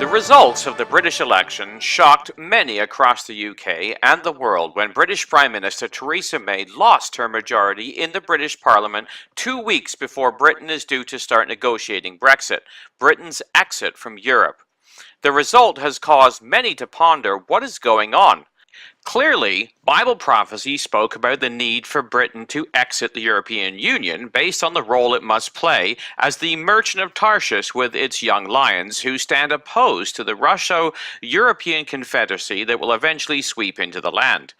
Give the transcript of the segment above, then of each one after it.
results of the British election shocked many across the UK and the world when British Prime Minister Theresa May lost her majority in the British Parliament 2 weeks before Britain is due to start negotiating Brexit, Britain's exit from Europe. The result has caused many to ponder what is going on. Clearly, Bible prophecy spoke about the need for Britain to exit the European Union based on the role it must play as the merchant of Tarshish with its young lions who stand opposed to the Russo-European Confederacy that will eventually sweep into the land.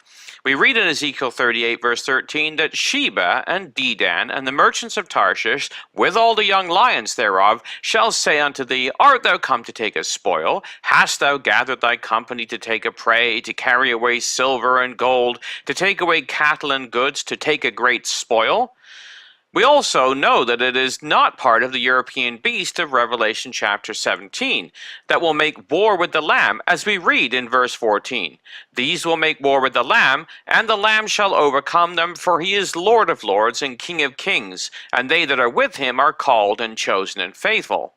We read in Ezekiel 38 verse 13 that Sheba and Dedan and the merchants of Tarshish, with all the young lions thereof, shall say unto thee, Art thou come to take a spoil? Hast thou gathered thy company to take a prey, to carry away silver and gold, to take away cattle and goods, to take a great spoil? We also know that it is not part of the European beast of Revelation chapter 17 that will make war with the Lamb, as we read in verse 14. These will make war with the Lamb, and the Lamb shall overcome them, for he is Lord of lords and King of kings, and they that are with him are called and chosen and faithful.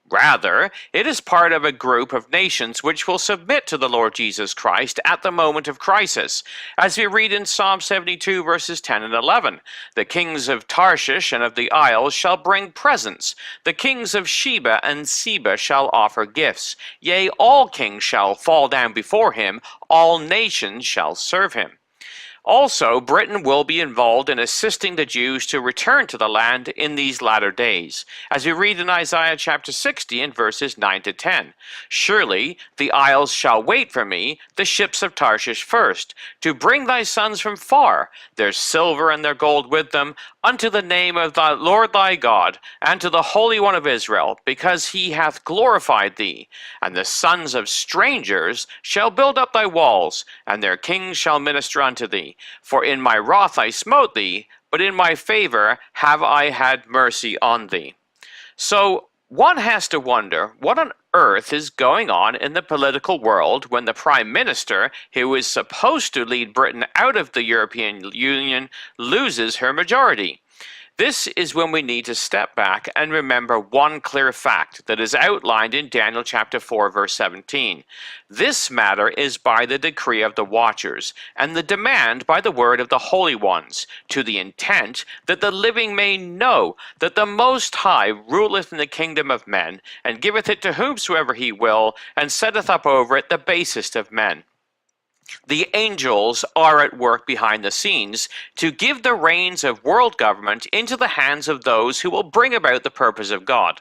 Rather, it is part of a group of nations which will submit to the Lord Jesus Christ at the moment of crisis. As we read in Psalm 72 verses 10 and 11, the kings of Tarshish and of the isles shall bring presents. The kings of Sheba and Seba shall offer gifts. Yea, all kings shall fall down before him. All nations shall serve him. Also, Britain will be involved in assisting the Jews to return to the land in these latter days, as we read in Isaiah chapter 60 in verses 9 to 10. Surely the isles shall wait for me, the ships of Tarshish first, to bring thy sons from far, their silver and their gold with them, unto the name of the Lord thy God, and to the Holy One of Israel, because he hath glorified thee. And the sons of strangers shall build up thy walls, and their kings shall minister unto thee. For in my wrath I smote thee, but in my favor have I had mercy on thee. So one has to wonder what on earth is going on in the political world when the Prime Minister, who is supposed to lead Britain out of the European Union, loses her majority. This is when we need to step back and remember one clear fact that is outlined in Daniel chapter 4 verse 17. This matter is by the decree of the watchers, and the demand by the word of the holy ones, to the intent that the living may know that the Most High ruleth in the kingdom of men, and giveth it to whomsoever he will, and setteth up over it the basest of men. The angels are at work behind the scenes to give the reins of world government into the hands of those who will bring about the purpose of God.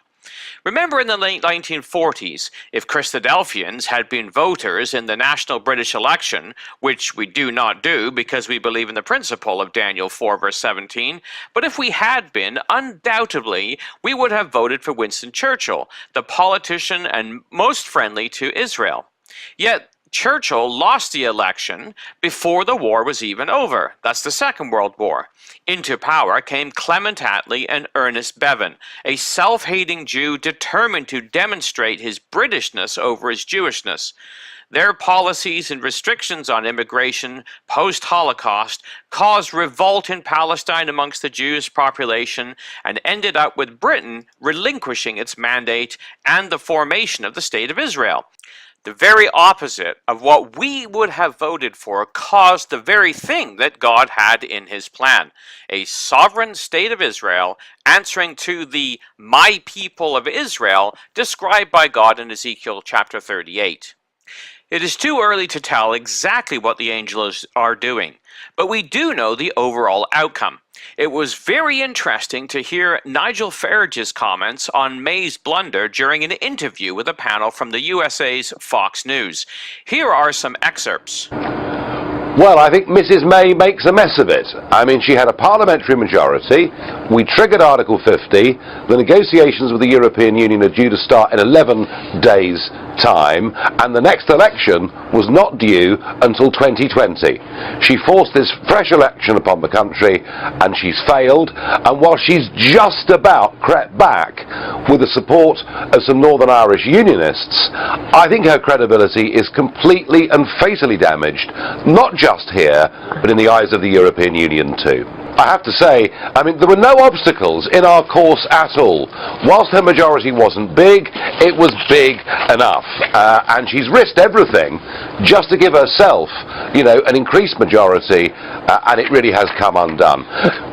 Remember in the late 1940s, if Christadelphians had been voters in the national British election, which we do not do because we believe in the principle of Daniel 4 verse 17, but if we had been, undoubtedly we would have voted for Winston Churchill, the politician and most friendly to Israel. Yet Churchill lost the election before the war was even over. That's the Second World War. Into power came Clement Attlee and Ernest Bevin, a self-hating Jew determined to demonstrate his Britishness over his Jewishness. Their policies and restrictions on immigration post-Holocaust caused revolt in Palestine amongst the Jewish population and ended up with Britain relinquishing its mandate and the formation of the State of Israel. The very opposite of what we would have voted for caused the very thing that God had in his plan, a sovereign state of Israel answering to the "my people of Israel" described by God in Ezekiel chapter 38. It is too early to tell exactly what the angels are doing, but we do know the overall outcome. It was very interesting to hear Nigel Farage's comments on May's blunder during an interview with a panel from the USA's Fox News. Here are some excerpts. Well, I think Mrs. May makes a mess of it. I mean, she had a parliamentary majority. We triggered Article 50. The negotiations with the European Union are due to start in 11 days' time, and the next election was not due until 2020. She forced this fresh election upon the country, and she's failed. And while she's just about crept back with the support of some Northern Irish unionists, I think her credibility is completely and fatally damaged, not just here, but in the eyes of the European Union too. I have to say, I mean, there were no obstacles in our course at all. Whilst her majority wasn't big, It was big enough, and she's risked everything just to give herself, an increased majority, and it really has come undone.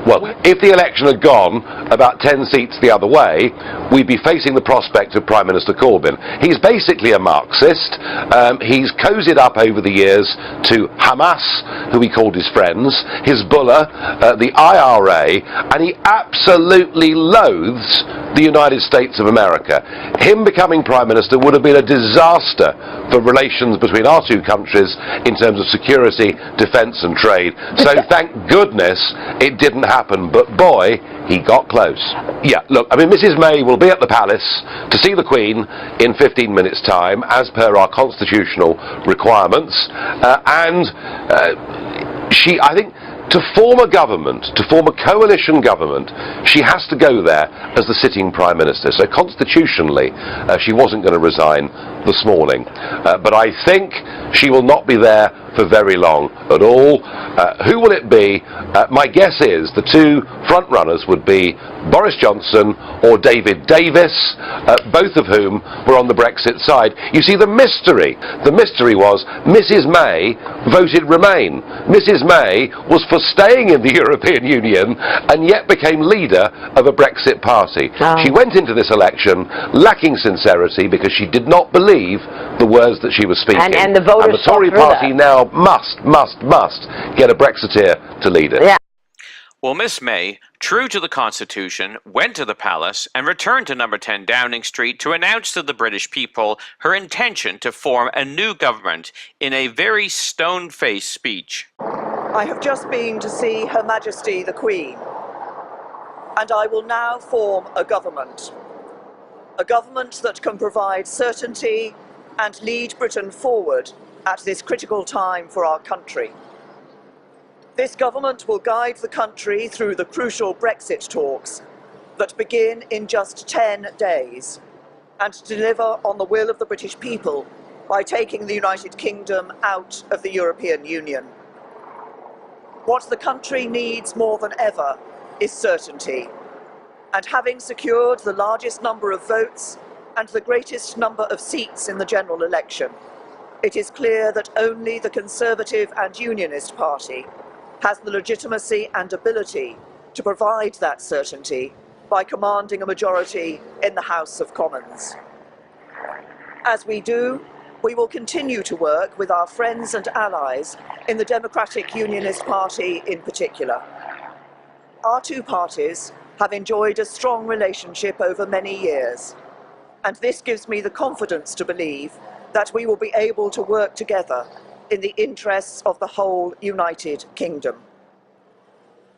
Well, if the election had gone about 10 seats the other way, we'd be facing the prospect of Prime Minister Corbyn. He's basically a Marxist. He's cozied up over the years to Hamas, who he called his friends, Hezbollah, the IRA, and he absolutely loathes the United States of America. Him becoming Prime Minister would have been a disaster for relations between our two countries in terms of security, defence and trade. So thank goodness it didn't happen, but boy, he got close. Yeah, look, Mrs May will be at the palace to see the Queen in 15 minutes' time, as per our constitutional requirements, I think, to form a government, to form a coalition government, she has to go there as the sitting Prime Minister. So constitutionally, she wasn't going to resign this morning. But I think she will not be there for very long at all. Who will it be? My guess is the two front runners would be Boris Johnson or David Davis, both of whom were on the Brexit side. You see, the mystery was Mrs May voted Remain. Mrs May was for staying in the European Union and yet became leader of a Brexit party. She went into this election lacking sincerity because she did not believe the words that she was speaking. And the voters and the Tory party now must get a Brexiteer to lead it. Yeah. Well, Miss May, true to the Constitution, went to the palace and returned to number 10 Downing Street to announce to the British people her intention to form a new government in a very stone-faced speech. I have just been to see Her Majesty the Queen, and I will now form a government that can provide certainty and lead Britain forward at this critical time for our country. This government will guide the country through the crucial Brexit talks that begin in just 10 days and deliver on the will of the British people by taking the United Kingdom out of the European Union. What the country needs more than ever is certainty, and having secured the largest number of votes and the greatest number of seats in the general election, it is clear that only the Conservative and Unionist Party has the legitimacy and ability to provide that certainty by commanding a majority in the House of Commons. As we do, we will continue to work with our friends and allies in the Democratic Unionist Party in particular. Our two parties have enjoyed a strong relationship over many years, and this gives me the confidence to believe that we will be able to work together in the interests of the whole United Kingdom.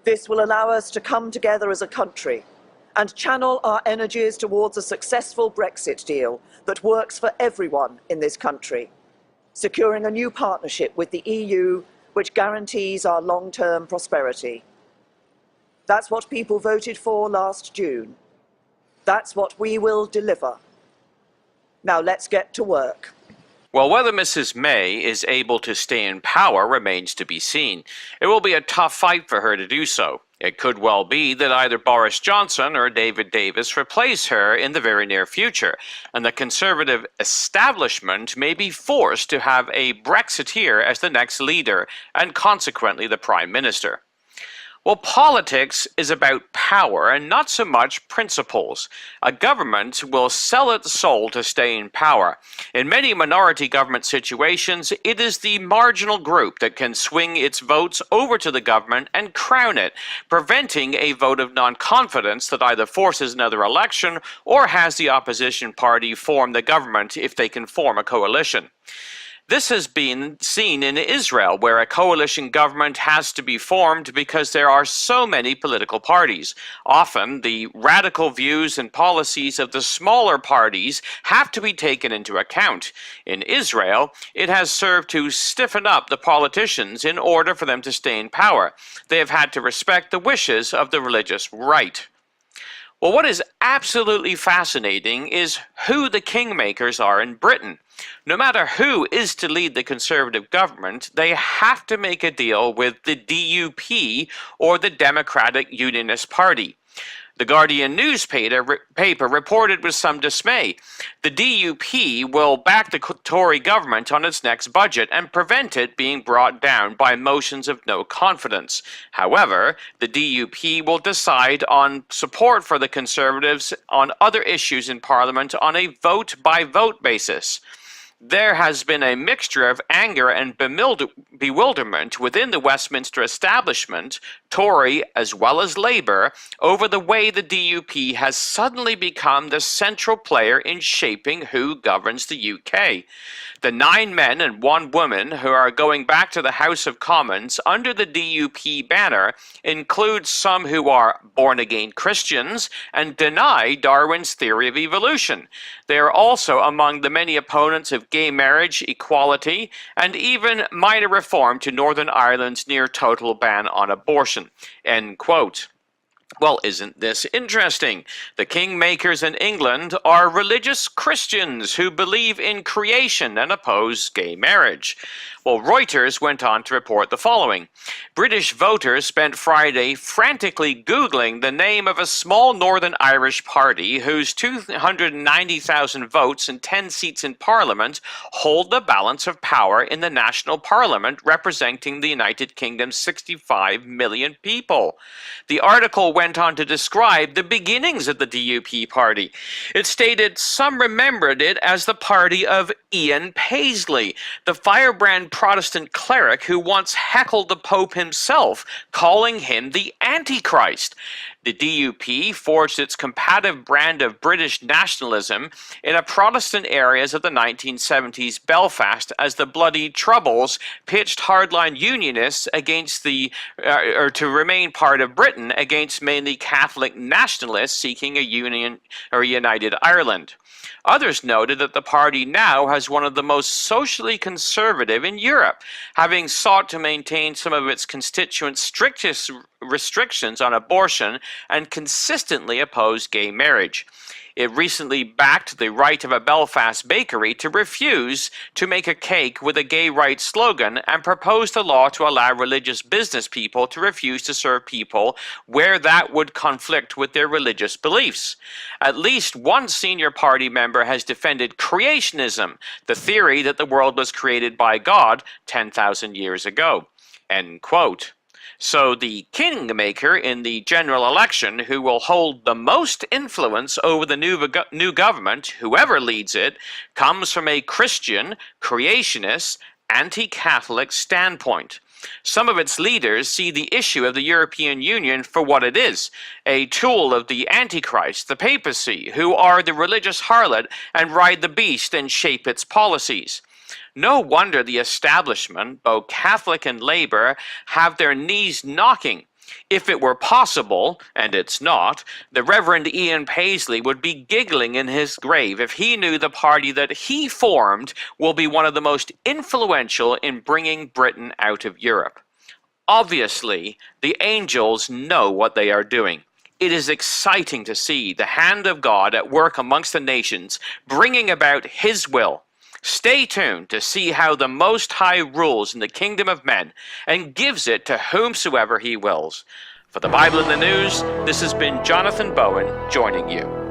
This will allow us to come together as a country and channel our energies towards a successful Brexit deal that works for everyone in this country, securing a new partnership with the EU which guarantees our long-term prosperity. That's what people voted for last June. That's what we will deliver. Now let's get to work. Well, whether Mrs. May is able to stay in power remains to be seen. It will be a tough fight for her to do so. It could well be that either Boris Johnson or David Davis replace her in the very near future, and the Conservative establishment may be forced to have a Brexiteer as the next leader and consequently the Prime Minister. Well, politics is about power and not so much principles. A government will sell its soul to stay in power. In many minority government situations, it is the marginal group that can swing its votes over to the government and crown it, preventing a vote of non-confidence that either forces another election or has the opposition party form the government if they can form a coalition. This has been seen in Israel, where a coalition government has to be formed because there are so many political parties. Often, the radical views and policies of the smaller parties have to be taken into account. In Israel, it has served to stiffen up the politicians in order for them to stay in power. They have had to respect the wishes of the religious right. Well, what is absolutely fascinating is who the kingmakers are in Britain. No matter who is to lead the Conservative government, they have to make a deal with the DUP or the Democratic Unionist Party. The Guardian paper reported with some dismay. The DUP will back the Tory government on its next budget and prevent it being brought down by motions of no confidence. However, the DUP will decide on support for the Conservatives on other issues in Parliament on a vote-by-vote basis. There has been a mixture of anger and bewilderment within the Westminster establishment, Tory as well as Labour, over the way the DUP has suddenly become the central player in shaping who governs the UK. The 9 men and 1 woman who are going back to the House of Commons under the DUP banner include some who are born-again Christians and deny Darwin's theory of evolution. They are also among the many opponents of gay marriage, equality, and even minor reform to Northern Ireland's near-total ban on abortion." End quote. Well, isn't this interesting? The kingmakers in England are religious Christians who believe in creation and oppose gay marriage. Well, Reuters went on to report the following. British voters spent Friday frantically Googling the name of a small Northern Irish party whose 290,000 votes and 10 seats in Parliament hold the balance of power in the national Parliament representing the United Kingdom's 65 million people. The article went on to describe the beginnings of the DUP party. It stated some remembered it as the party of Ian Paisley, the firebrand Protestant cleric who once heckled the Pope himself, calling him the Antichrist. The DUP forged its combative brand of British nationalism in Protestant areas of the 1970s Belfast as the Bloody Troubles pitched hardline unionists against to remain part of Britain against mainly Catholic nationalists seeking a united Ireland. Others noted that the party now has one of the most socially conservative in Europe, having sought to maintain some of its constituents' strictest restrictions on abortion and consistently opposed gay marriage. It recently backed the right of a Belfast bakery to refuse to make a cake with a gay rights slogan and proposed a law to allow religious business people to refuse to serve people where that would conflict with their religious beliefs. At least one senior party member has defended creationism, the theory that the world was created by God 10,000 years ago. End quote. So the kingmaker in the general election who will hold the most influence over the new government, whoever leads it, comes from a Christian, creationist, anti-Catholic standpoint. Some of its leaders see the issue of the European Union for what it is, a tool of the Antichrist, the papacy, who are the religious harlot and ride the beast and shape its policies. No wonder the establishment, both Catholic and Labour, have their knees knocking. If it were possible, and it's not, the Reverend Ian Paisley would be giggling in his grave if he knew the party that he formed will be one of the most influential in bringing Britain out of Europe. Obviously, the angels know what they are doing. It is exciting to see the hand of God at work amongst the nations, bringing about His will. Stay tuned to see how the Most High rules in the kingdom of men and gives it to whomsoever He wills. For the Bible in the News, this has been Jonathan Bowen joining you.